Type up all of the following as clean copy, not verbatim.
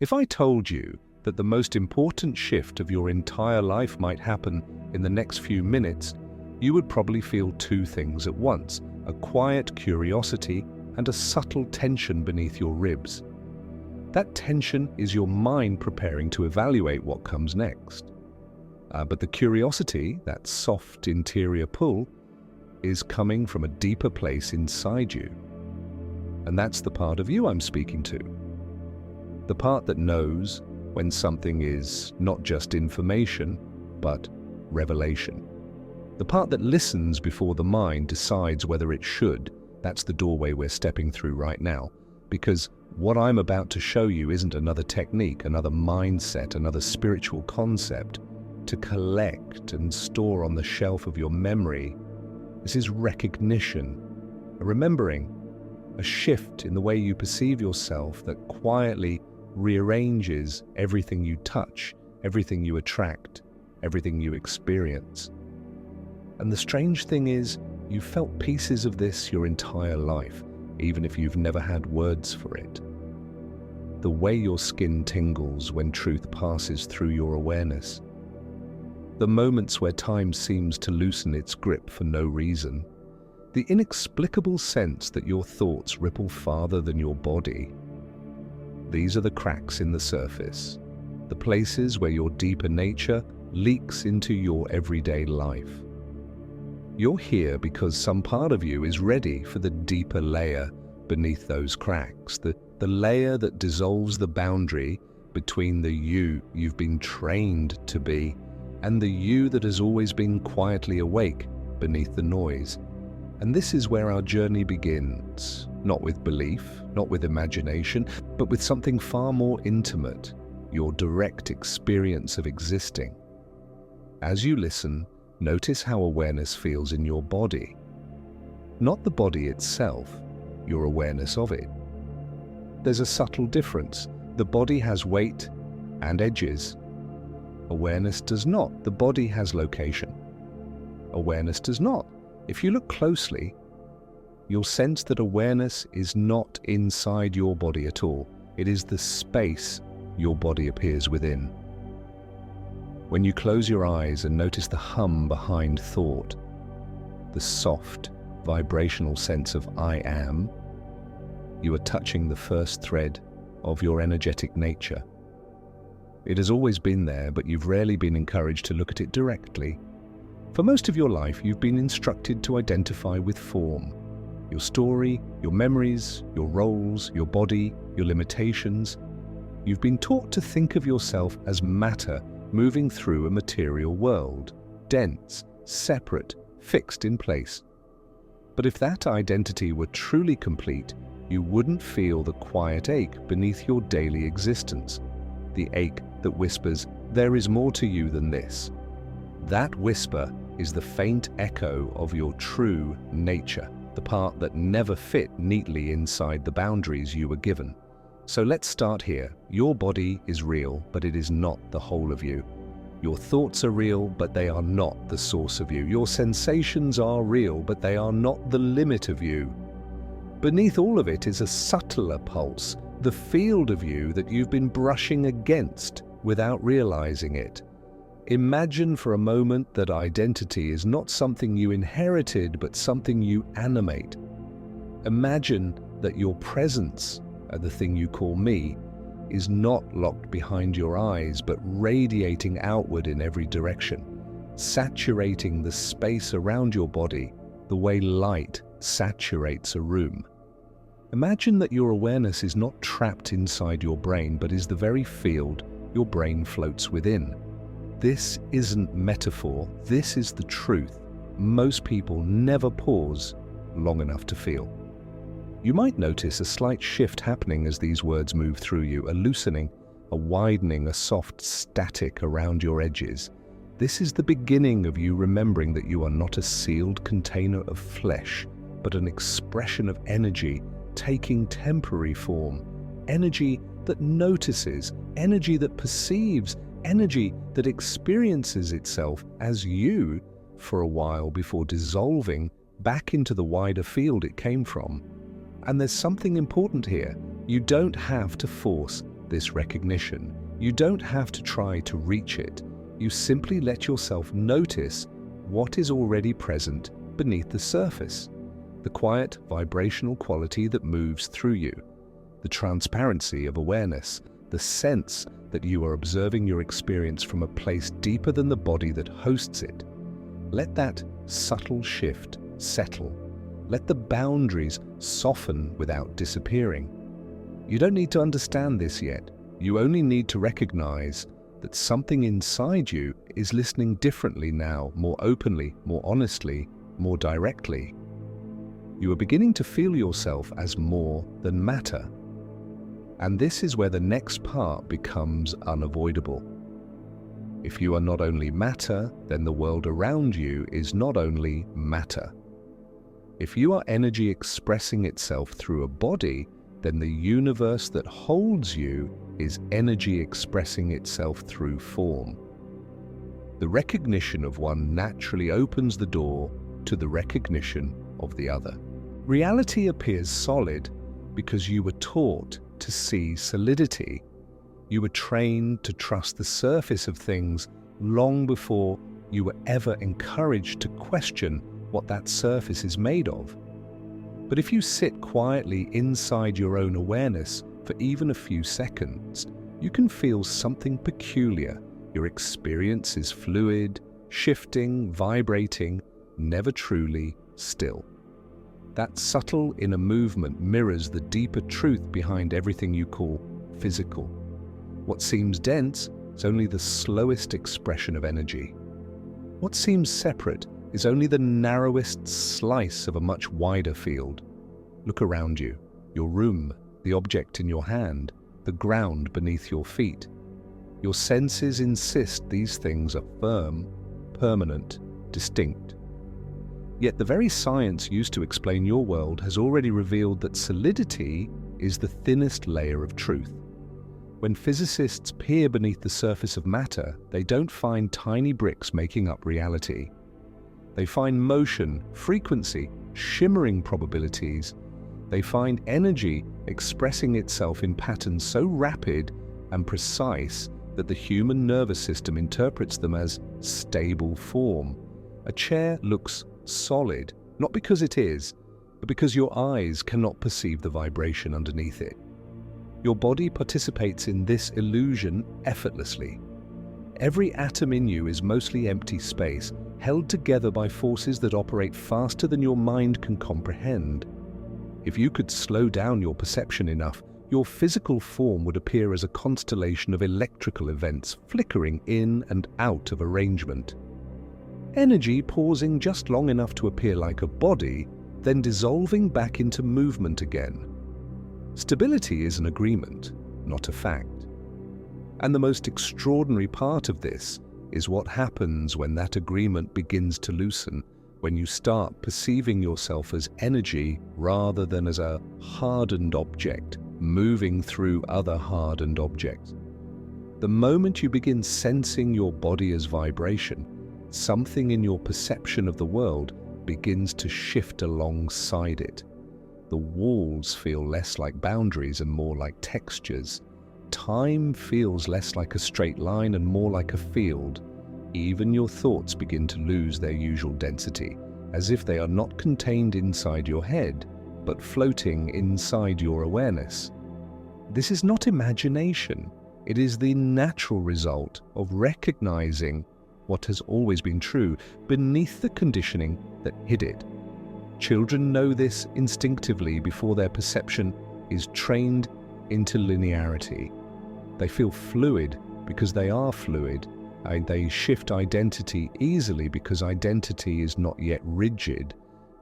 If I told you that the most important shift of your entire life might happen in the next few minutes, you would probably feel two things at once: a quiet curiosity and a subtle tension beneath your ribs. That tension is your mind preparing to evaluate what comes next. But the curiosity, that soft interior pull, is coming from a deeper place inside you. And that's the part of you I'm speaking to. The part that knows when something is not just information, but revelation. The part that listens before the mind decides whether it should. That's the doorway we're stepping through right now. Because what I'm about to show you isn't another technique, another mindset, another spiritual concept to collect and store on the shelf of your memory. This is recognition, a remembering, a shift in the way you perceive yourself that quietly rearranges everything you touch, everything you attract, everything you experience. And the strange thing is, you've felt pieces of this your entire life, even if you've never had words for it. The way your skin tingles when truth passes through your awareness. The moments where time seems to loosen its grip for no reason. The inexplicable sense that your thoughts ripple farther than your body. These are the cracks in the surface, the places where your deeper nature leaks into your everyday life. You're here because some part of you is ready for the deeper layer beneath those cracks, the layer that dissolves the boundary between the you you've been trained to be and the you that has always been quietly awake beneath the noise. And this is where our journey begins, not with belief, not with imagination, but with something far more intimate, your direct experience of existing. As you listen, notice how awareness feels in your body. Not the body itself, your awareness of it. There's a subtle difference. The body has weight and edges. Awareness does not. The body has location. Awareness does not. If you look closely, you'll sense that awareness is not inside your body at all. It is the space your body appears within. When you close your eyes and notice the hum behind thought, the soft, vibrational sense of I am, you are touching the first thread of your energetic nature. It has always been there, but you've rarely been encouraged to look at it directly. For most of your life, you've been instructed to identify with form. Your story, your memories, your roles, your body, your limitations. You've been taught to think of yourself as matter moving through a material world, dense, separate, fixed in place. But if that identity were truly complete, you wouldn't feel the quiet ache beneath your daily existence, the ache that whispers, "There is more to you than this." That whisper is the faint echo of your true nature, the part that never fit neatly inside the boundaries you were given. So let's start here. Your body is real, but it is not the whole of you. Your thoughts are real, but they are not the source of you. Your sensations are real, but they are not the limit of you. Beneath all of it is a subtler pulse, the field of you that you've been brushing against without realizing it. Imagine for a moment that identity is not something you inherited, but something you animate. Imagine that your presence, the thing you call me, is not locked behind your eyes, but radiating outward in every direction, saturating the space around your body the way light saturates a room. Imagine that your awareness is not trapped inside your brain, but is the very field your brain floats within. This isn't metaphor, this is the truth. Most people never pause long enough to feel. You might notice a slight shift happening as these words move through you, a loosening, a widening, a soft static around your edges. This is the beginning of you remembering that you are not a sealed container of flesh, but an expression of energy taking temporary form. Energy that notices, energy that perceives, energy that experiences itself as you for a while before dissolving back into the wider field it came from. And there's something important here. You don't have to force this recognition, you don't have to try to reach it. You simply let yourself notice what is already present beneath the surface. The quiet, vibrational quality that moves through you. The transparency of awareness. The sense that you are observing your experience from a place deeper than the body that hosts it. Let that subtle shift settle. Let the boundaries soften without disappearing. You don't need to understand this yet. You only need to recognize that something inside you is listening differently now, more openly, more honestly, more directly. You are beginning to feel yourself as more than matter. And this is where the next part becomes unavoidable. If you are not only matter, then the world around you is not only matter. If you are energy expressing itself through a body, then the universe that holds you is energy expressing itself through form. The recognition of one naturally opens the door to the recognition of the other. Reality appears solid because you were taught to see solidity. You were trained to trust the surface of things long before you were ever encouraged to question what that surface is made of. But if you sit quietly inside your own awareness for even a few seconds, you can feel something peculiar. Your experience is fluid, shifting, vibrating, never truly still. That subtle inner movement mirrors the deeper truth behind everything you call physical. What seems dense is only the slowest expression of energy. What seems separate is only the narrowest slice of a much wider field. Look around you, your room, the object in your hand, the ground beneath your feet. Your senses insist these things are firm, permanent, distinct. Yet the very science used to explain your world has already revealed that solidity is the thinnest layer of truth. When physicists peer beneath the surface of matter, they don't find tiny bricks making up reality. They find motion, frequency, shimmering probabilities. They find energy expressing itself in patterns so rapid and precise that the human nervous system interprets them as stable form. A chair looks solid, not because it is, but because your eyes cannot perceive the vibration underneath it. Your body participates in this illusion effortlessly. Every atom in you is mostly empty space, held together by forces that operate faster than your mind can comprehend. If you could slow down your perception enough, your physical form would appear as a constellation of electrical events flickering in and out of arrangement. Energy pausing just long enough to appear like a body, then dissolving back into movement again. Stability is an agreement, not a fact. And the most extraordinary part of this is what happens when that agreement begins to loosen, when you start perceiving yourself as energy rather than as a hardened object moving through other hardened objects. The moment you begin sensing your body as vibration, something in your perception of the world begins to shift alongside it. The walls feel less like boundaries and more like textures. Time feels less like a straight line and more like a field. Even your thoughts begin to lose their usual density, as if they are not contained inside your head, but floating inside your awareness. This is not imagination. It is the natural result of recognizing what has always been true beneath the conditioning that hid it. Children know this instinctively before their perception is trained into linearity. They feel fluid because they are fluid, and they shift identity easily because identity is not yet rigid.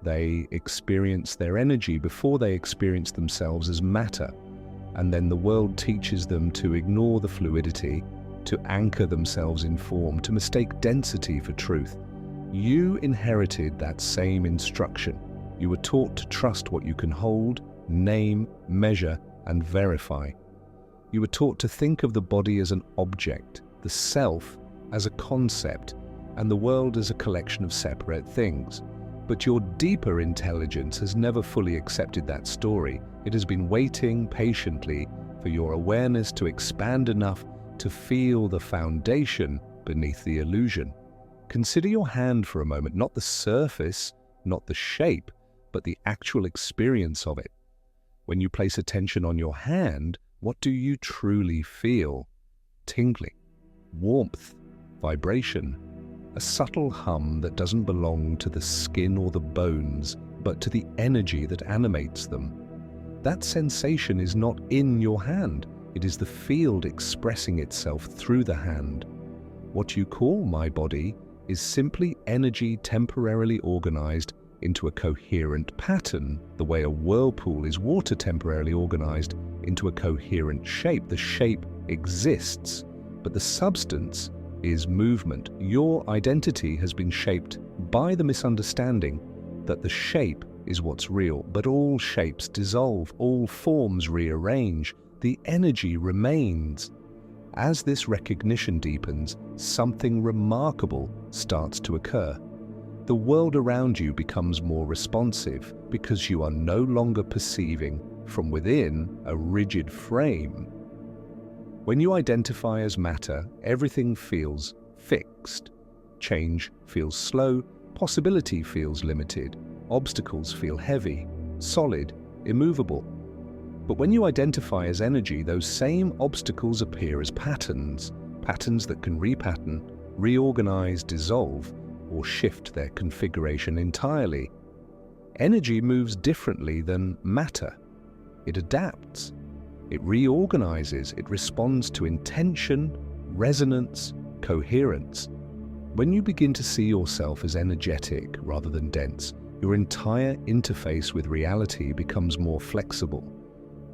They experience their energy before they experience themselves as matter, and then the world teaches them to ignore the fluidity, to anchor themselves in form, to mistake density for truth. You inherited that same instruction. You were taught to trust what you can hold, name, measure, and verify. You were taught to think of the body as an object, the self as a concept, and the world as a collection of separate things. But your deeper intelligence has never fully accepted that story. It has been waiting patiently for your awareness to expand enough to feel the foundation beneath the illusion. Consider your hand for a moment, not the surface, not the shape, but the actual experience of it. When you place attention on your hand, what do you truly feel? Tingling, warmth, vibration, a subtle hum that doesn't belong to the skin or the bones, but to the energy that animates them. That sensation is not in your hand, it is the field expressing itself through the hand. What you call my body is simply energy temporarily organized into a coherent pattern, the way a whirlpool is water temporarily organized into a coherent shape. The shape exists, but the substance is movement. Your identity has been shaped by the misunderstanding that the shape is what's real, but all shapes dissolve, all forms rearrange, the energy remains. As this recognition deepens, something remarkable starts to occur. The world around you becomes more responsive because you are no longer perceiving from within a rigid frame. When you identify as matter, everything feels fixed. Change feels slow, possibility feels limited, obstacles feel heavy, solid, immovable. But when you identify as energy, those same obstacles appear as patterns, patterns that can repattern, reorganize, dissolve, or shift their configuration entirely. Energy moves differently than matter. It adapts. It reorganizes. It responds to intention, resonance, coherence. When you begin to see yourself as energetic rather than dense, your entire interface with reality becomes more flexible.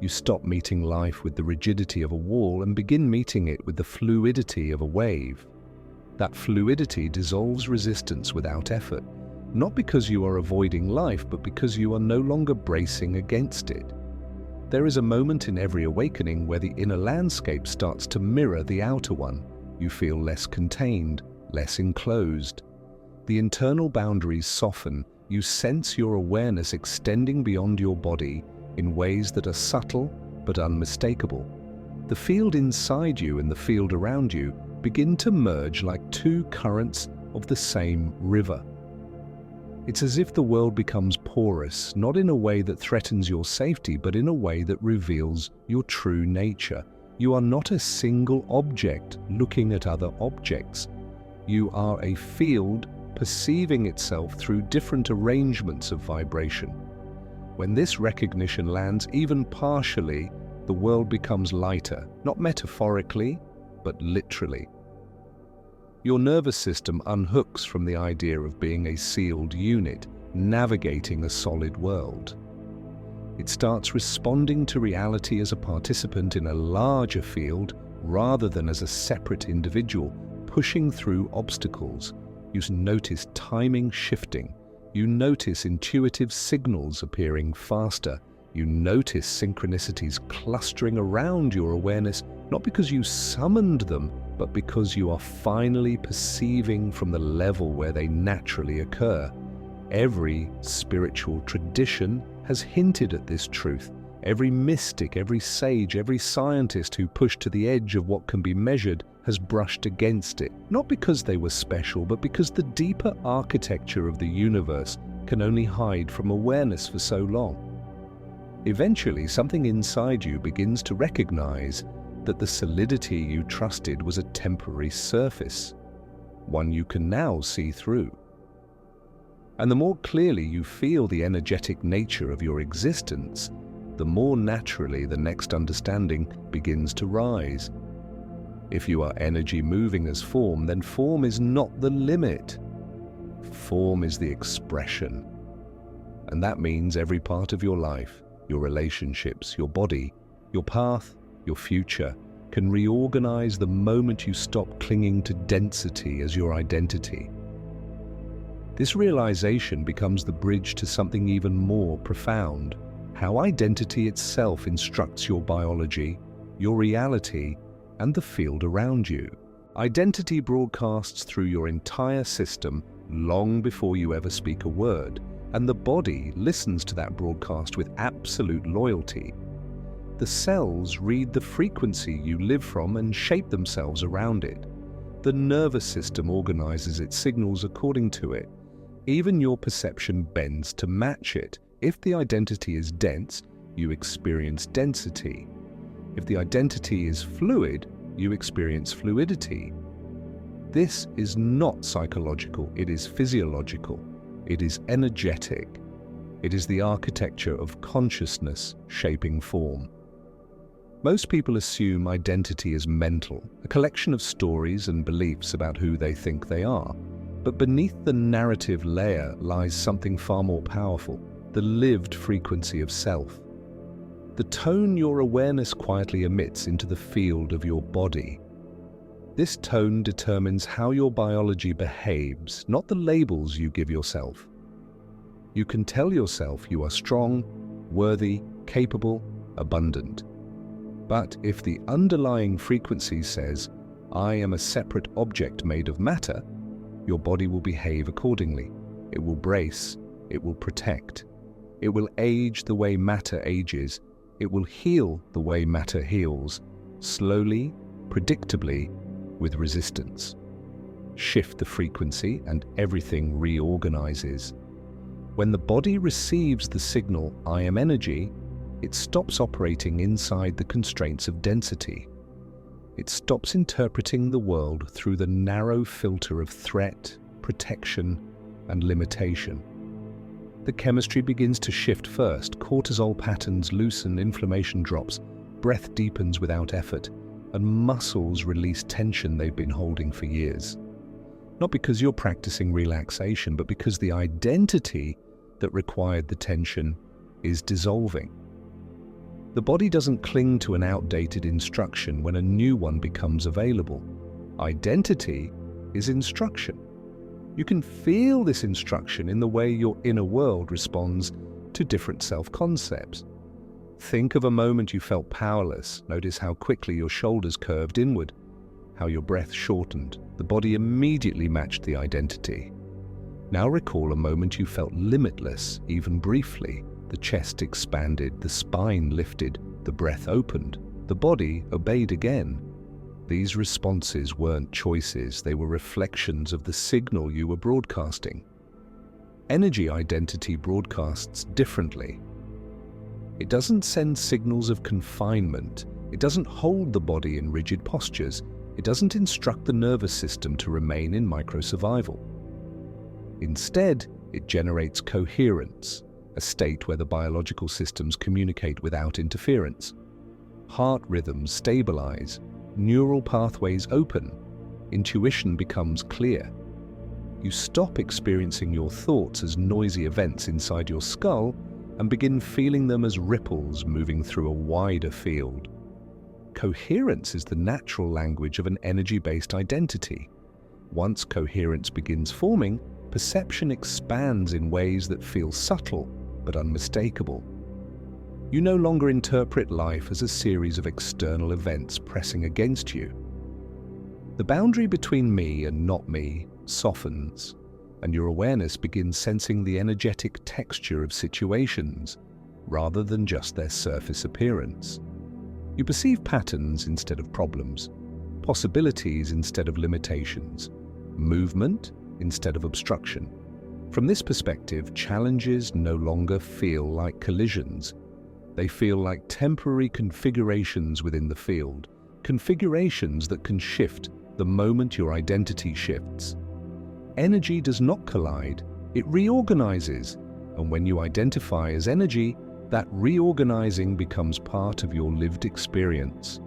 You stop meeting life with the rigidity of a wall and begin meeting it with the fluidity of a wave. That fluidity dissolves resistance without effort, not because you are avoiding life, but because you are no longer bracing against it. There is a moment in every awakening where the inner landscape starts to mirror the outer one. You feel less contained, less enclosed. The internal boundaries soften. You sense your awareness extending beyond your body in ways that are subtle but unmistakable. The field inside you and the field around you begin to merge like two currents of the same river. It's as if the world becomes porous, not in a way that threatens your safety, but in a way that reveals your true nature. You are not a single object looking at other objects. You are a field perceiving itself through different arrangements of vibration. When this recognition lands, even partially, the world becomes lighter, not metaphorically, but literally. Your nervous system unhooks from the idea of being a sealed unit, navigating a solid world. It starts responding to reality as a participant in a larger field rather than as a separate individual, pushing through obstacles. You notice timing shifting. You notice intuitive signals appearing faster. You notice synchronicities clustering around your awareness, not because you summoned them, but because you are finally perceiving from the level where they naturally occur. Every spiritual tradition has hinted at this truth. Every mystic, every sage, every scientist who pushed to the edge of what can be measured has brushed against it, not because they were special, but because the deeper architecture of the universe can only hide from awareness for so long. Eventually, something inside you begins to recognize that the solidity you trusted was a temporary surface, one you can now see through. And the more clearly you feel the energetic nature of your existence, the more naturally the next understanding begins to rise. If you are energy moving as form, then form is not the limit. Form is the expression. And that means every part of your life, your relationships, your body, your path, your future, can reorganize the moment you stop clinging to density as your identity. This realization becomes the bridge to something even more profound: how identity itself instructs your biology, your reality, and the field around you. Identity broadcasts through your entire system long before you ever speak a word, and the body listens to that broadcast with absolute loyalty. The cells read the frequency you live from and shape themselves around it. The nervous system organizes its signals according to it. Even your perception bends to match it. If the identity is dense, you experience density. If the identity is fluid, you experience fluidity. This is not psychological, it is physiological. It is energetic. It is the architecture of consciousness shaping form. Most people assume identity is mental, a collection of stories and beliefs about who they think they are. But beneath the narrative layer lies something far more powerful, the lived frequency of self. The tone your awareness quietly emits into the field of your body. This tone determines how your biology behaves, not the labels you give yourself. You can tell yourself you are strong, worthy, capable, abundant. But if the underlying frequency says, "I am a separate object made of matter," your body will behave accordingly. It will brace, it will protect. It will age the way matter ages. It will heal the way matter heals, slowly, predictably, with resistance. Shift the frequency and everything reorganizes. When the body receives the signal, "I am energy," it stops operating inside the constraints of density. It stops interpreting the world through the narrow filter of threat, protection, and limitation. The chemistry begins to shift first. Cortisol patterns loosen, inflammation drops, breath deepens without effort, and muscles release tension they've been holding for years. Not because you're practicing relaxation, but because the identity that required the tension is dissolving. The body doesn't cling to an outdated instruction when a new one becomes available. Identity is instruction. You can feel this instruction in the way your inner world responds to different self-concepts. Think of a moment you felt powerless. Notice how quickly your shoulders curved inward, how your breath shortened. The body immediately matched the identity. Now recall a moment you felt limitless, even briefly. The chest expanded, the spine lifted, the breath opened. The body obeyed again. These responses weren't choices, they were reflections of the signal you were broadcasting. Energy identity broadcasts differently. It doesn't send signals of confinement. It doesn't hold the body in rigid postures. It doesn't instruct the nervous system to remain in micro-survival. Instead, it generates coherence, a state where the biological systems communicate without interference. Heart rhythms stabilize, neural pathways open, intuition becomes clear. You stop experiencing your thoughts as noisy events inside your skull and begin feeling them as ripples moving through a wider field. Coherence is the natural language of an energy-based identity. Once coherence begins forming, perception expands in ways that feel subtle but unmistakable. You no longer interpret life as a series of external events pressing against you. The boundary between me and not me softens, and your awareness begins sensing the energetic texture of situations, rather than just their surface appearance. You perceive patterns instead of problems, possibilities instead of limitations, movement instead of obstruction. From this perspective, challenges no longer feel like collisions. They feel like temporary configurations within the field, configurations that can shift the moment your identity shifts. Energy does not collide, it reorganizes, and when you identify as energy, that reorganizing becomes part of your lived experience.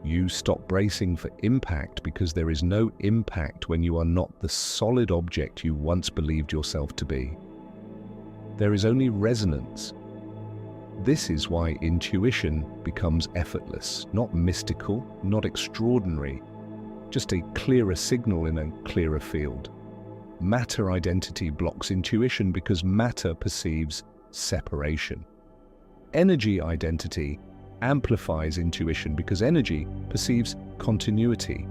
You stop bracing for impact because there is no impact when you are not the solid object you once believed yourself to be. There is only resonance. This is why intuition becomes effortless, not mystical, not extraordinary, just a clearer signal in a clearer field. Matter identity blocks intuition because matter perceives separation. Energy identity amplifies intuition because energy perceives continuity.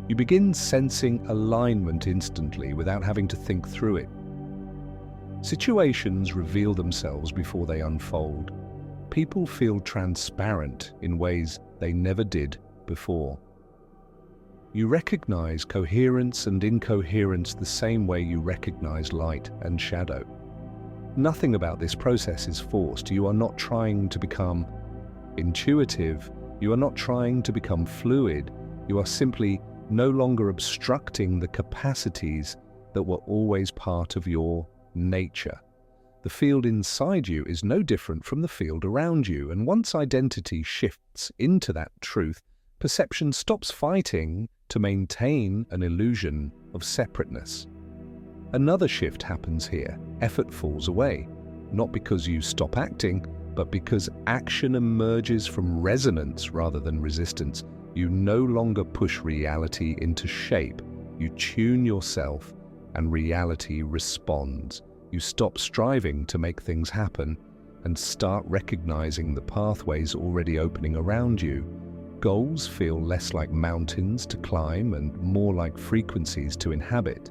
You begin sensing alignment instantly without having to think through it. Situations reveal themselves before they unfold. people feel transparent in ways they never did before. You recognize coherence and incoherence the same way you recognize light and shadow. Nothing about this process is forced. You are not trying to become intuitive. You are not trying to become fluid. You are simply no longer obstructing the capacities that were always part of your nature. The field inside you is no different from the field around you, and once identity shifts into that truth, perception stops fighting to maintain an illusion of separateness. Another shift happens here. Effort falls away, not because you stop acting, but because action emerges from resonance rather than resistance. You no longer push reality into shape. You tune yourself, and reality responds. You stop striving to make things happen and start recognizing the pathways already opening around you. Goals feel less like mountains to climb and more like frequencies to inhabit.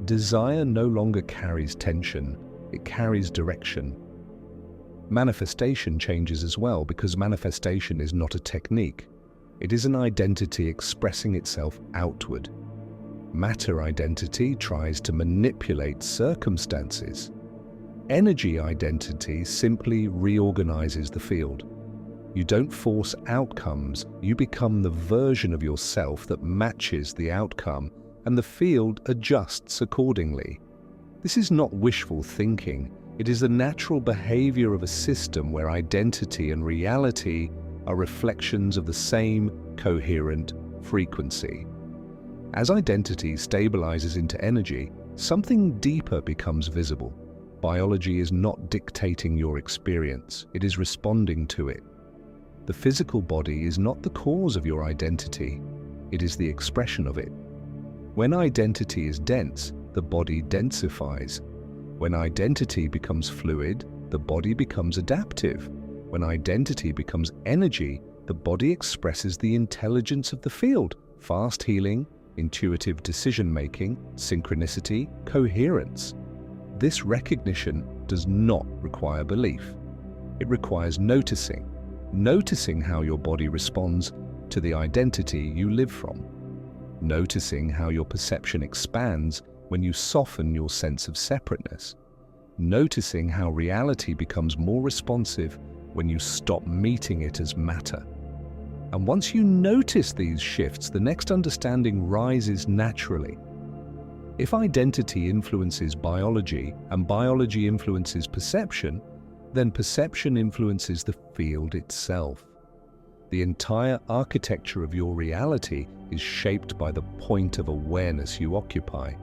Desire no longer carries tension, it carries direction. Manifestation changes as well, because manifestation is not a technique. It is an identity expressing itself outward. Matter identity tries to manipulate circumstances. Energy identity simply reorganizes the field. You don't force outcomes, you become the version of yourself that matches the outcome, and the field adjusts accordingly. This is not wishful thinking. It is the natural behavior of a system where identity and reality are reflections of the same coherent frequency. As identity stabilizes into energy, something deeper becomes visible. Biology is not dictating your experience, it is responding to it. The physical body is not the cause of your identity, it is the expression of it. When identity is dense, the body densifies. When identity becomes fluid, the body becomes adaptive. When identity becomes energy, the body expresses the intelligence of the field: fast healing, intuitive decision-making, synchronicity, coherence. This recognition does not require belief. It requires noticing how your body responds to the identity you live from. Noticing how your perception expands when you soften your sense of separateness. Noticing how reality becomes more responsive when you stop meeting it as matter. And once you notice these shifts, the next understanding rises naturally. If identity influences biology and biology influences perception, then perception influences the field itself. The entire architecture of your reality is shaped by the point of awareness you occupy,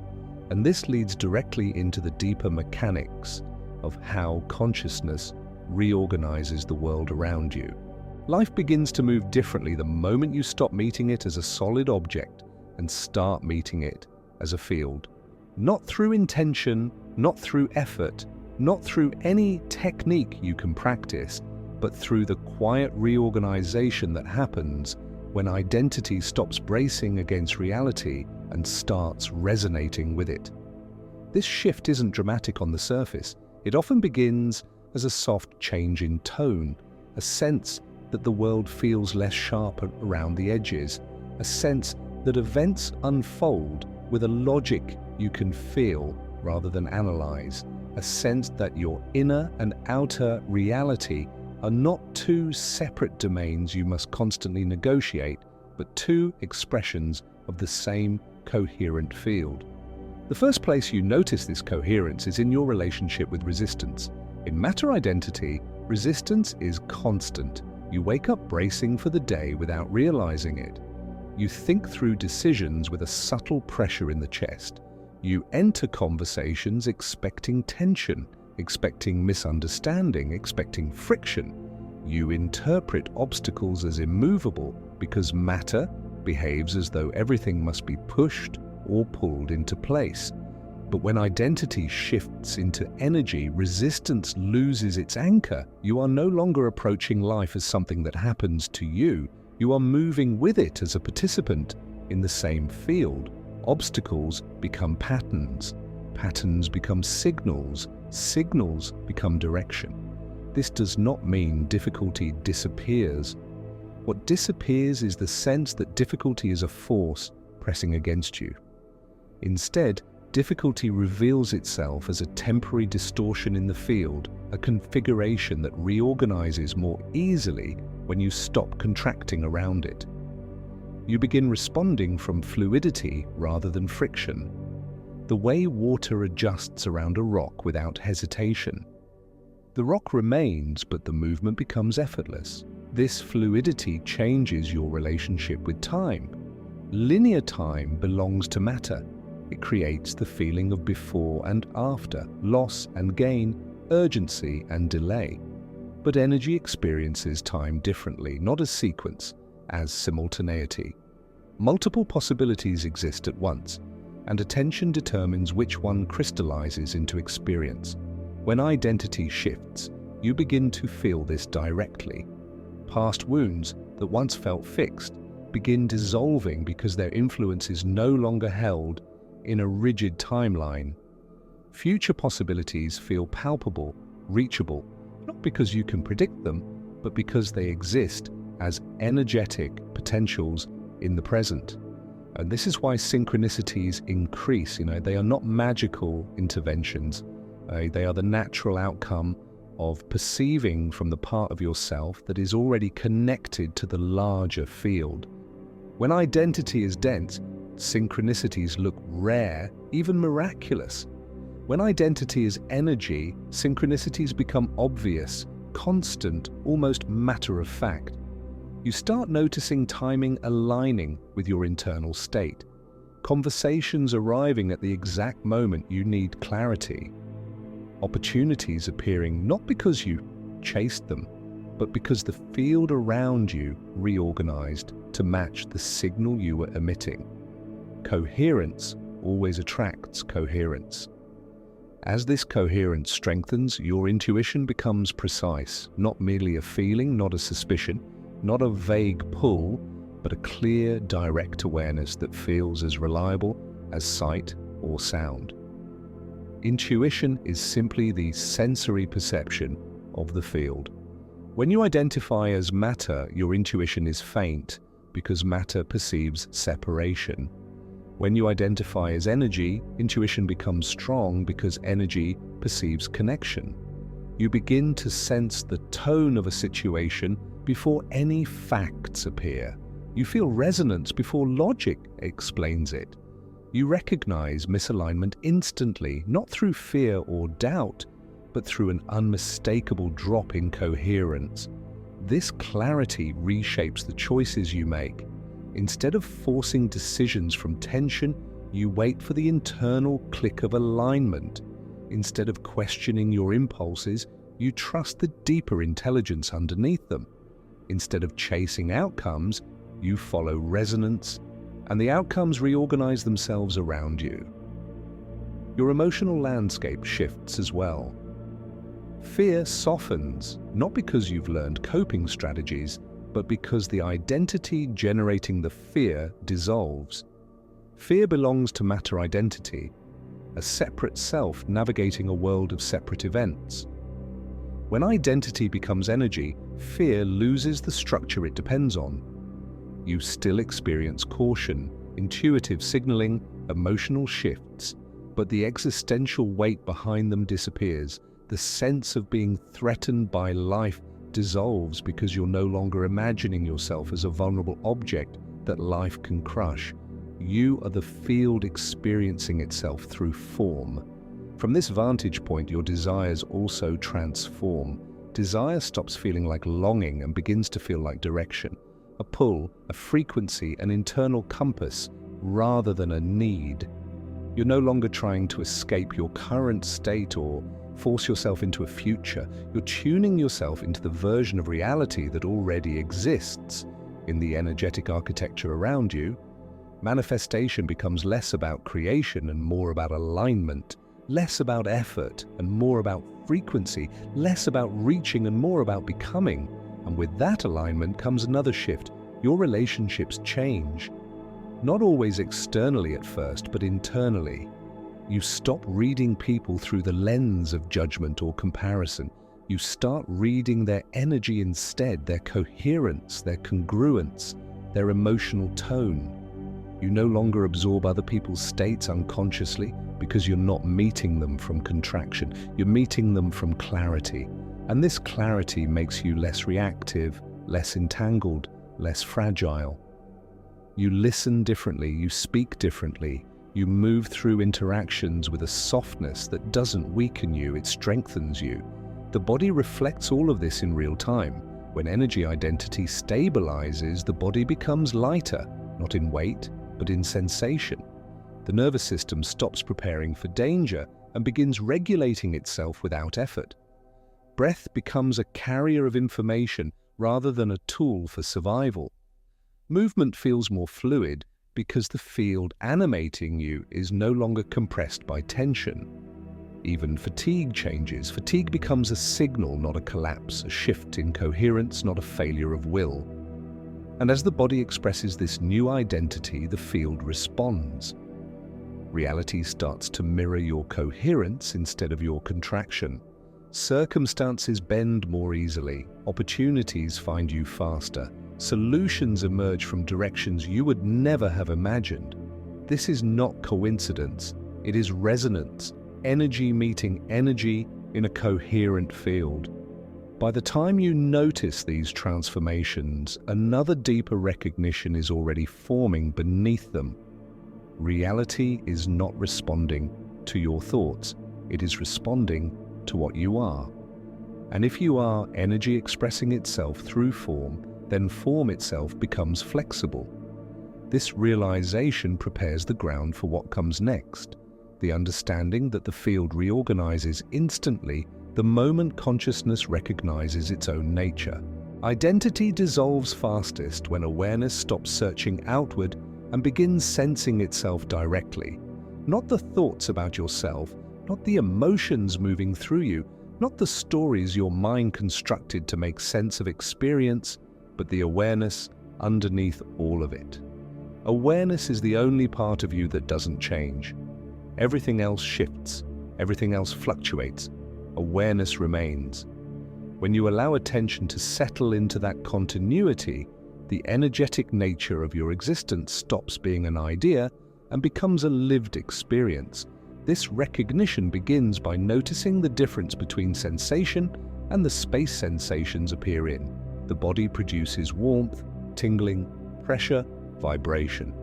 and this leads directly into the deeper mechanics of how consciousness reorganizes the world around you. Life begins to move differently the moment you stop meeting it as a solid object and start meeting it as a field. Not through intention, not through effort, not through any technique you can practice, but through the quiet reorganization that happens when identity stops bracing against reality and starts resonating with it. This shift isn't dramatic on the surface. It often begins as a soft change in tone, a sense that the world feels less sharp around the edges, a sense that events unfold with a logic you can feel rather than analyze, a sense that your inner and outer reality are not two separate domains you must constantly negotiate, but two expressions of the same coherent field. The first place you notice this coherence is in your relationship with resistance. In matter identity, resistance is constant. You wake up bracing for the day without realizing it. You think through decisions with a subtle pressure in the chest. You enter conversations expecting tension, expecting misunderstanding, expecting friction. You interpret obstacles as immovable because matter behaves as though everything must be pushed or pulled into place. But when identity shifts into energy, resistance loses its anchor. You are no longer approaching life as something that happens to you. You are moving with it as a participant in the same field. Obstacles become patterns. Patterns become signals. Signals become direction. This does not mean difficulty disappears. What disappears is the sense that difficulty is a force pressing against you. Instead, difficulty reveals itself as a temporary distortion in the field, a configuration that reorganizes more easily when you stop contracting around it. You begin responding from fluidity rather than friction, the way water adjusts around a rock without hesitation. The rock remains, but the movement becomes effortless. This fluidity changes your relationship with time. Linear time belongs to matter. It creates the feeling of before and after, loss and gain, urgency and delay. But energy experiences time differently, not as sequence, as simultaneity. Multiple possibilities exist at once, and attention determines which one crystallizes into experience. When identity shifts, you begin to feel this directly. Past wounds that once felt fixed begin dissolving because their influence is no longer held in a rigid timeline. Future possibilities feel palpable, reachable, not because you can predict them, but because they exist as energetic potentials in the present. And this is why synchronicities increase. They are not magical interventions. They are the natural outcome of perceiving from the part of yourself that is already connected to the larger field. When identity is dense, synchronicities look rare, even miraculous. When identity is energy, synchronicities become obvious, constant, almost matter of fact. You start noticing timing aligning with your internal state, conversations arriving at the exact moment you need clarity, opportunities appearing not because you chased them, but because the field around you reorganized to match the signal you were emitting. Coherence always attracts coherence. As this coherence strengthens, your intuition becomes precise, not merely a feeling, not a suspicion, not a vague pull, but a clear, direct awareness that feels as reliable as sight or sound. Intuition is simply the sensory perception of the field. When you identify as matter, your intuition is faint because matter perceives separation. When you identify as energy, intuition becomes strong because energy perceives connection. You begin to sense the tone of a situation before any facts appear. You feel resonance before logic explains it. You recognize misalignment instantly, not through fear or doubt, but through an unmistakable drop in coherence. This clarity reshapes the choices you make. Instead of forcing decisions from tension, you wait for the internal click of alignment. Instead of questioning your impulses, you trust the deeper intelligence underneath them. Instead of chasing outcomes, you follow resonance, and the outcomes reorganize themselves around you. Your emotional landscape shifts as well. Fear softens, not because you've learned coping strategies, but because the identity generating the fear dissolves. Fear belongs to matter identity, a separate self navigating a world of separate events. When identity becomes energy, fear loses the structure it depends on. You still experience caution, intuitive signaling, emotional shifts, but the existential weight behind them disappears. The sense of being threatened by life dissolves because you're no longer imagining yourself as a vulnerable object that life can crush. You are the field experiencing itself through form. From this vantage point, your desires also transform. Desire stops feeling like longing and begins to feel like direction, a pull, a frequency, an internal compass, rather than a need. You're no longer trying to escape your current state or force yourself into a future. You're tuning yourself into the version of reality that already exists in the energetic architecture around you. Manifestation becomes less about creation and more about alignment, less about effort and more about frequency, less about reaching and more about becoming. And with that alignment comes another shift. Your relationships change. Not always externally at first, but internally. You stop reading people through the lens of judgment or comparison. You start reading their energy instead, their coherence, their congruence, their emotional tone. You no longer absorb other people's states unconsciously because you're not meeting them from contraction. You're meeting them from clarity. And this clarity makes you less reactive, less entangled, less fragile. You listen differently, you speak differently, you move through interactions with a softness that doesn't weaken you, it strengthens you. The body reflects all of this in real time. When energy identity stabilizes, the body becomes lighter, not in weight, but in sensation. The nervous system stops preparing for danger and begins regulating itself without effort. Breath becomes a carrier of information rather than a tool for survival. Movement feels more fluid because the field animating you is no longer compressed by tension. Even fatigue changes. Fatigue becomes a signal, not a collapse, a shift in coherence, not a failure of will. And as the body expresses this new identity, the field responds. Reality starts to mirror your coherence instead of your contraction. Circumstances bend more easily, opportunities find you faster, solutions emerge from directions you would never have imagined. This is not coincidence, it is resonance, energy meeting energy in a coherent field. By the time you notice these transformations, another deeper recognition is already forming beneath them. Reality is not responding to your thoughts, it is responding to what you are. And if you are energy expressing itself through form, then form itself becomes flexible. This realization prepares the ground for what comes next, the understanding that the field reorganizes instantly the moment consciousness recognizes its own nature. Identity dissolves fastest when awareness stops searching outward and begins sensing itself directly. Not the thoughts about yourself, not the emotions moving through you, not the stories your mind constructed to make sense of experience, but the awareness underneath all of it. Awareness is the only part of you that doesn't change. Everything else shifts, everything else fluctuates. Awareness remains. When you allow attention to settle into that continuity, the energetic nature of your existence stops being an idea and becomes a lived experience. This recognition begins by noticing the difference between sensation and the space sensations appear in. The body produces warmth, tingling, pressure, vibration.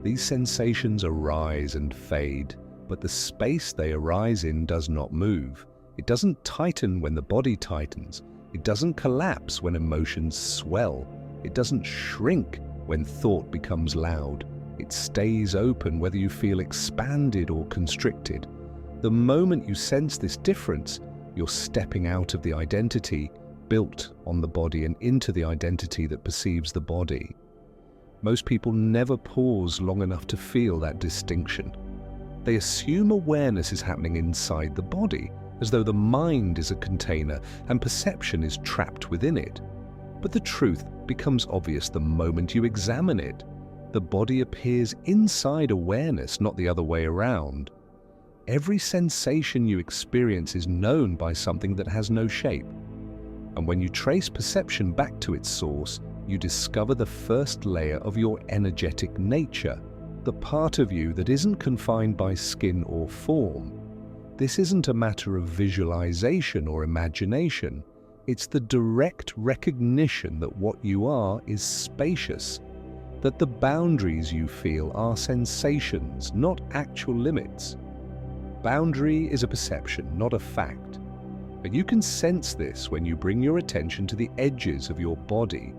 These sensations arise and fade, but the space they arise in does not move. It doesn't tighten when the body tightens. It doesn't collapse when emotions swell. It doesn't shrink when thought becomes loud. It stays open whether you feel expanded or constricted. The moment you sense this difference, you're stepping out of the identity built on the body and into the identity that perceives the body. Most people never pause long enough to feel that distinction. They assume awareness is happening inside the body, as though the mind is a container and perception is trapped within it. But the truth becomes obvious the moment you examine it. The body appears inside awareness, not the other way around. Every sensation you experience is known by something that has no shape. And when you trace perception back to its source, you discover the first layer of your energetic nature, the part of you that isn't confined by skin or form. This isn't a matter of visualization or imagination. It's the direct recognition that what you are is spacious, that the boundaries you feel are sensations, not actual limits. Boundary is a perception, not a fact. And you can sense this when you bring your attention to the edges of your body.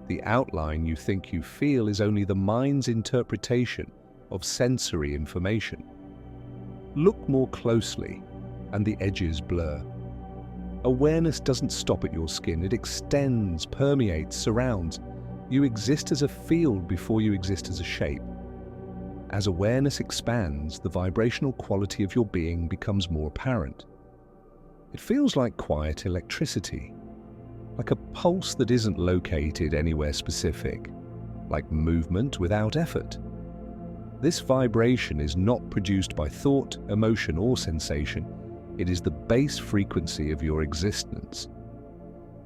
The outline you think you feel is only the mind's interpretation of sensory information. Look more closely, and the edges blur. Awareness doesn't stop at your skin, it extends, permeates, surrounds. You exist as a field before you exist as a shape. As awareness expands, the vibrational quality of your being becomes more apparent. It feels like quiet electricity, like a pulse that isn't located anywhere specific, like movement without effort. This vibration is not produced by thought, emotion, or sensation. It is the base frequency of your existence.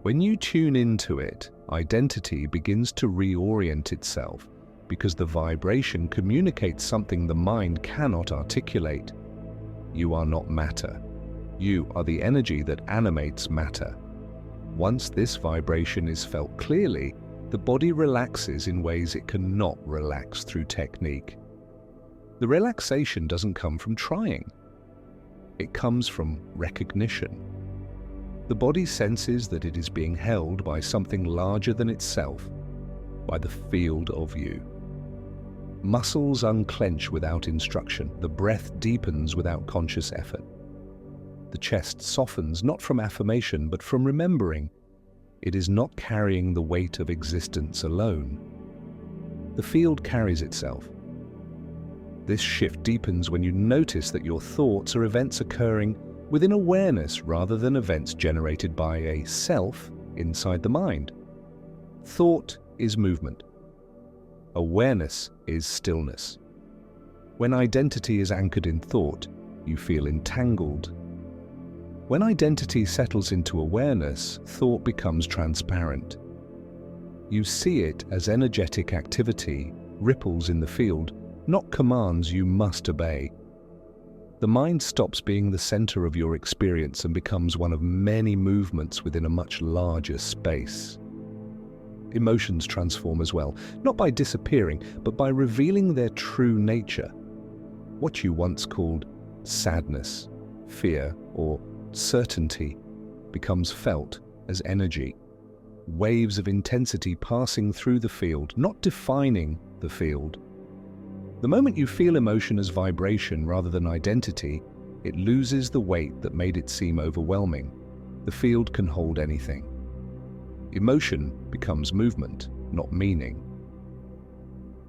When you tune into it, identity begins to reorient itself because the vibration communicates something the mind cannot articulate. You are not matter. You are the energy that animates matter. Once this vibration is felt clearly, the body relaxes in ways it cannot relax through technique. The relaxation doesn't come from trying. It comes from recognition. The body senses that it is being held by something larger than itself, by the field of you. Muscles unclench without instruction. The breath deepens without conscious effort. The chest softens not from affirmation but from remembering. It is not carrying the weight of existence alone. The field carries itself. This shift deepens when you notice that your thoughts are events occurring within awareness rather than events generated by a self inside the mind. Thought is movement. Awareness is stillness. When identity is anchored in thought, you feel entangled. When identity settles into awareness, thought becomes transparent. You see it as energetic activity, ripples in the field, not commands you must obey. The mind stops being the center of your experience and becomes one of many movements within a much larger space. Emotions transform as well, not by disappearing, but by revealing their true nature. What you once called sadness, fear, or certainty becomes felt as energy. Waves of intensity passing through the field, not defining the field. The moment you feel emotion as vibration rather than identity, it loses the weight that made it seem overwhelming. The field can hold anything. Emotion becomes movement, not meaning.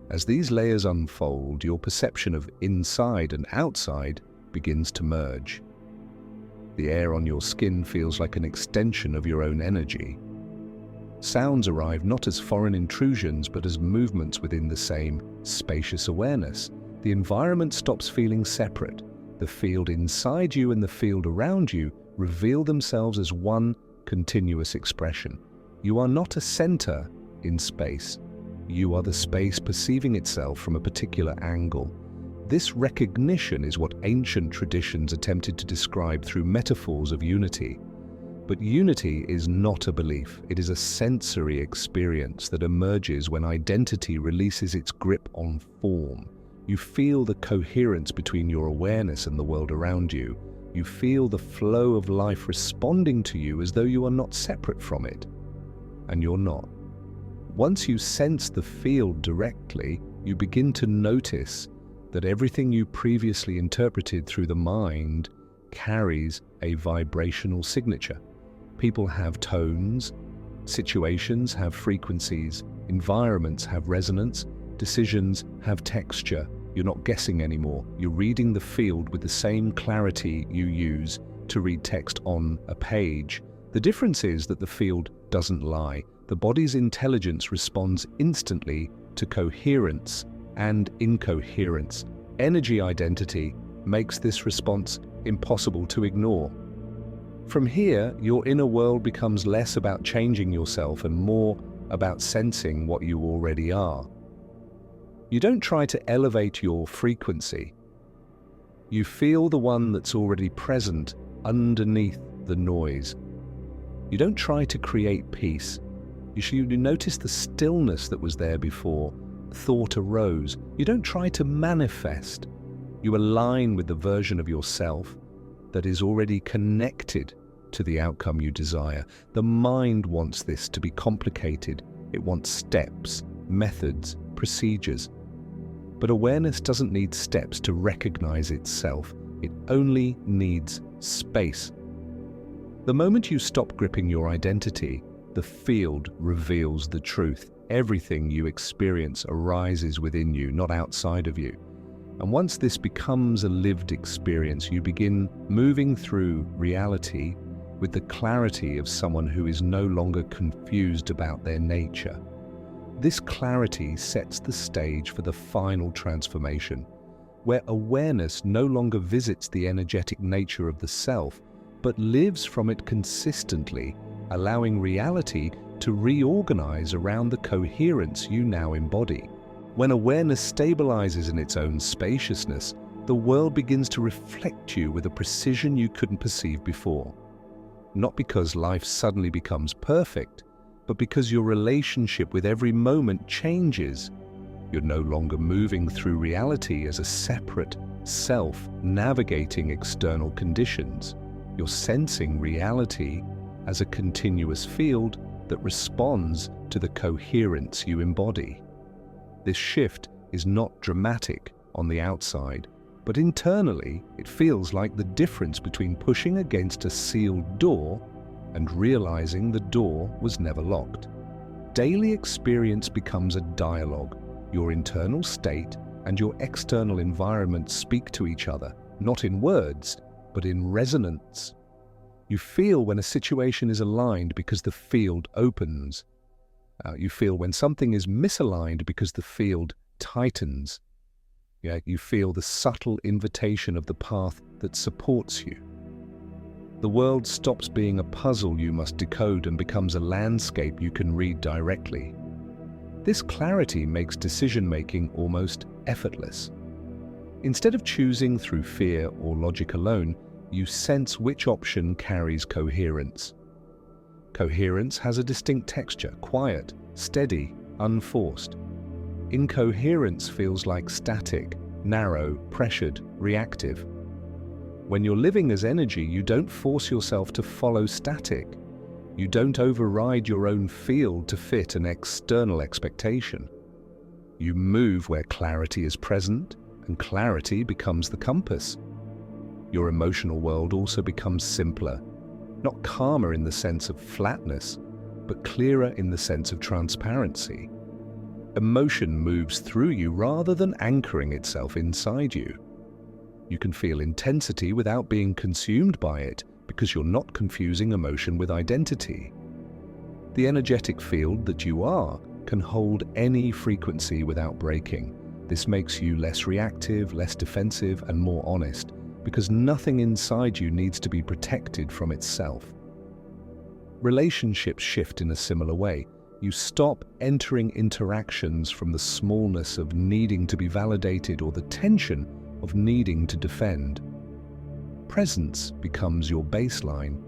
As these layers unfold, your perception of inside and outside begins to merge. The air on your skin feels like an extension of your own energy. Sounds arrive not as foreign intrusions, but as movements within the same spacious awareness. The environment stops feeling separate. The field inside you and the field around you reveal themselves as one continuous expression. You are not a center in space. You are the space perceiving itself from a particular angle. This recognition is what ancient traditions attempted to describe through metaphors of unity. But unity is not a belief. It is a sensory experience that emerges when identity releases its grip on form. You feel the coherence between your awareness and the world around you. You feel the flow of life responding to you as though you are not separate from it. And you're not. Once you sense the field directly, you begin to notice that everything you previously interpreted through the mind carries a vibrational signature. People have tones, situations have frequencies, environments have resonance, decisions have texture. You're not guessing anymore. You're reading the field with the same clarity you use to read text on a page. The difference is that the field doesn't lie. The body's intelligence responds instantly to coherence and incoherence. Energy identity makes this response impossible to ignore. From here, your inner world becomes less about changing yourself and more about sensing what you already are. You don't try to elevate your frequency. You feel the one that's already present underneath the noise. You don't try to create peace. You notice the stillness that was there before thought arose. You don't try to manifest. You align with the version of yourself that is already connected to the outcome you desire. The mind wants this to be complicated. It wants steps, methods, procedures. But awareness doesn't need steps to recognize itself. It only needs space. The moment you stop gripping your identity, the field reveals the truth. Everything you experience arises within you, not outside of you. And once this becomes a lived experience, you begin moving through reality with the clarity of someone who is no longer confused about their nature. This clarity sets the stage for the final transformation. where awareness no longer visits the energetic nature of the self, but lives from it consistently, allowing reality to reorganize around the coherence you now embody. When awareness stabilizes in its own spaciousness, the world begins to reflect you with a precision you couldn't perceive before. Not because life suddenly becomes perfect, but because your relationship with every moment changes. You're no longer moving through reality as a separate self navigating external conditions. You're sensing reality as a continuous field that responds to the coherence you embody. This shift is not dramatic on the outside, but internally it feels like the difference between pushing against a sealed door and realizing the door was never locked. Daily experience becomes a dialogue. Your internal state and your external environment speak to each other, not in words, but in resonance. You feel when a situation is aligned because the field opens. You feel when something is misaligned because the field tightens. You feel the subtle invitation of the path that supports you. The world stops being a puzzle you must decode and becomes a landscape you can read directly. This clarity makes decision-making almost effortless. Instead of choosing through fear or logic alone, you sense which option carries coherence. Coherence has a distinct texture, quiet, steady, unforced. Incoherence feels like static, narrow, pressured, reactive. When you're living as energy, you don't force yourself to follow static. You don't override your own field to fit an external expectation. You move where clarity is present, and clarity becomes the compass. Your emotional world also becomes simpler, not calmer in the sense of flatness, but clearer in the sense of transparency. Emotion moves through you rather than anchoring itself inside you. You can feel intensity without being consumed by it because you're not confusing emotion with identity. The energetic field that you are can hold any frequency without breaking. This makes you less reactive, less defensive, and more honest, because nothing inside you needs to be protected from itself. Relationships shift in a similar way. You stop entering interactions from the smallness of needing to be validated or the tension of needing to defend. Presence becomes your baseline.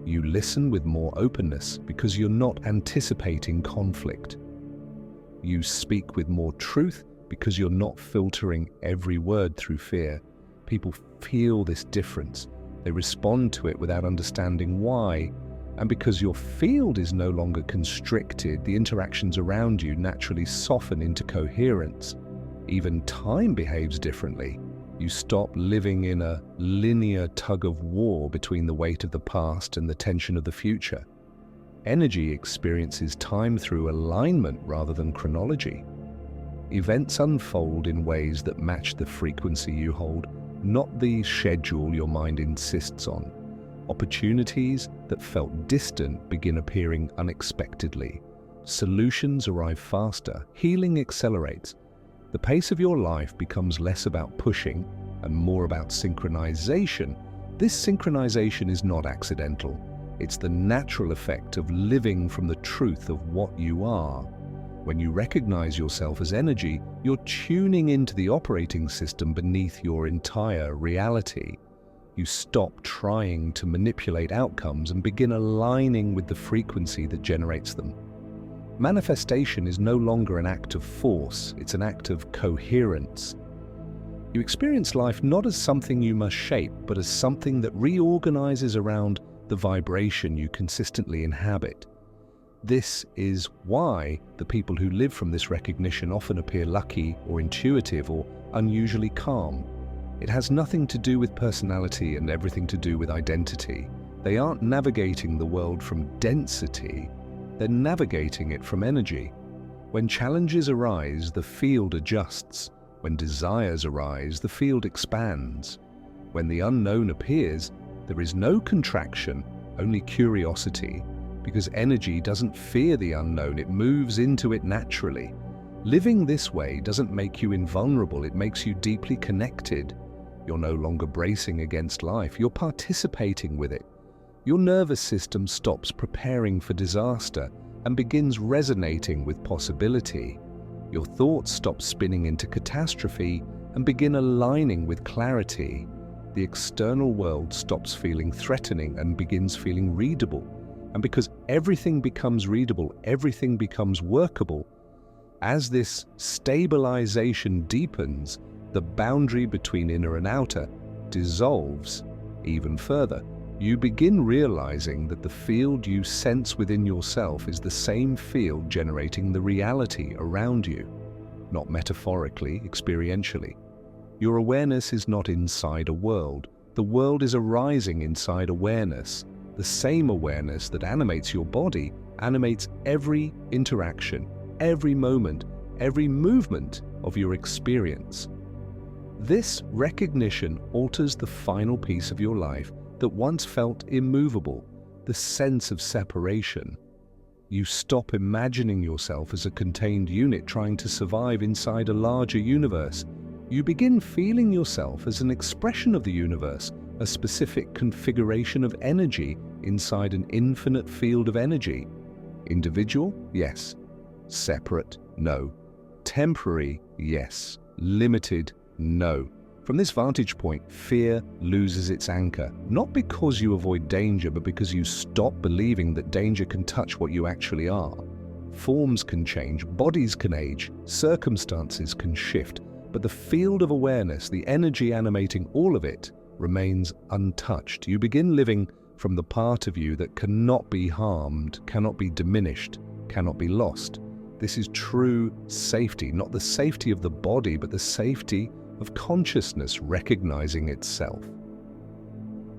You listen with more openness because you're not anticipating conflict. You speak with more truth because you're not filtering every word through fear. People feel this difference. They respond to it without understanding why. And because your field is no longer constricted, the interactions around you naturally soften into coherence. Even time behaves differently. You stop living in a linear tug-of-war between the weight of the past and the tension of the future. Energy experiences time through alignment rather than chronology. Events unfold in ways that match the frequency you hold, not the schedule your mind insists on. Opportunities that felt distant begin appearing unexpectedly. Solutions arrive faster. Healing accelerates. The pace of your life becomes less about pushing and more about synchronization. This synchronization is not accidental. It's the natural effect of living from the truth of what you are. When you recognize yourself as energy, you're tuning into the operating system beneath your entire reality. You stop trying to manipulate outcomes and begin aligning with the frequency that generates them. Manifestation is no longer an act of force, it's an act of coherence. You experience life not as something you must shape, but as something that reorganizes around the vibration you consistently inhabit. This is why the people who live from this recognition often appear lucky or intuitive or unusually calm. It has nothing to do with personality and everything to do with identity. They aren't navigating the world from density, they're navigating it from energy. When challenges arise, the field adjusts. When desires arise, the field expands. When the unknown appears, there is no contraction, only curiosity, because energy doesn't fear the unknown, it moves into it naturally. Living this way doesn't make you invulnerable, it makes you deeply connected. You're no longer bracing against life, you're participating with it. Your nervous system stops preparing for disaster and begins resonating with possibility. Your thoughts stop spinning into catastrophe and begin aligning with clarity. The external world stops feeling threatening and begins feeling readable. And because everything becomes readable, everything becomes workable. As this stabilization deepens, the boundary between inner and outer dissolves even further. You begin realizing that the field you sense within yourself is the same field generating the reality around you, not metaphorically, experientially. Your awareness is not inside a world. The world is arising inside awareness. The same awareness that animates your body animates every interaction, every moment, every movement of your experience. This recognition alters the final piece of your life that once felt immovable, the sense of separation. You stop imagining yourself as a contained unit trying to survive inside a larger universe. You begin feeling yourself as an expression of the universe, a specific configuration of energy inside an infinite field of energy. Individual? Yes. Separate? No. Temporary? Yes. Limited? No. From this vantage point, fear loses its anchor, not because you avoid danger, but because you stop believing that danger can touch what you actually are. Forms can change, bodies can age, circumstances can shift, but the field of awareness, the energy animating all of it, remains untouched. You begin living from the part of you that cannot be harmed, cannot be diminished, cannot be lost. This is true safety, not the safety of the body, but the safety of consciousness recognizing itself.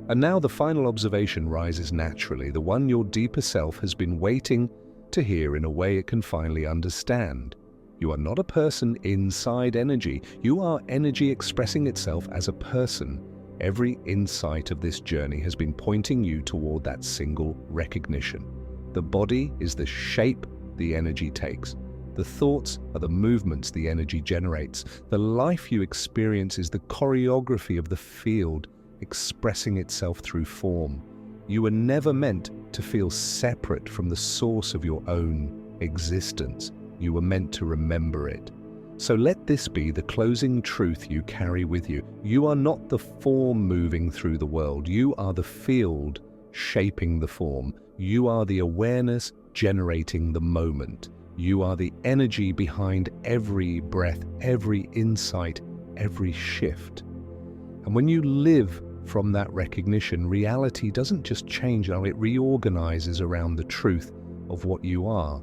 And now the final observation rises naturally, the one your deeper self has been waiting to hear in a way it can finally understand. You are not a person inside energy. You are energy expressing itself as a person. Every insight of this journey has been pointing you toward that single recognition. The body is the shape the energy takes. The thoughts are the movements the energy generates. The life you experience is the choreography of the field expressing itself through form. You were never meant to feel separate from the source of your own existence. You were meant to remember it. So let this be the closing truth you carry with you. You are not the form moving through the world. You are the field shaping the form. You are the awareness generating the moment. You are the energy behind every breath, every insight, every shift. And when you live from that recognition, reality doesn't just change, it reorganizes around the truth of what you are.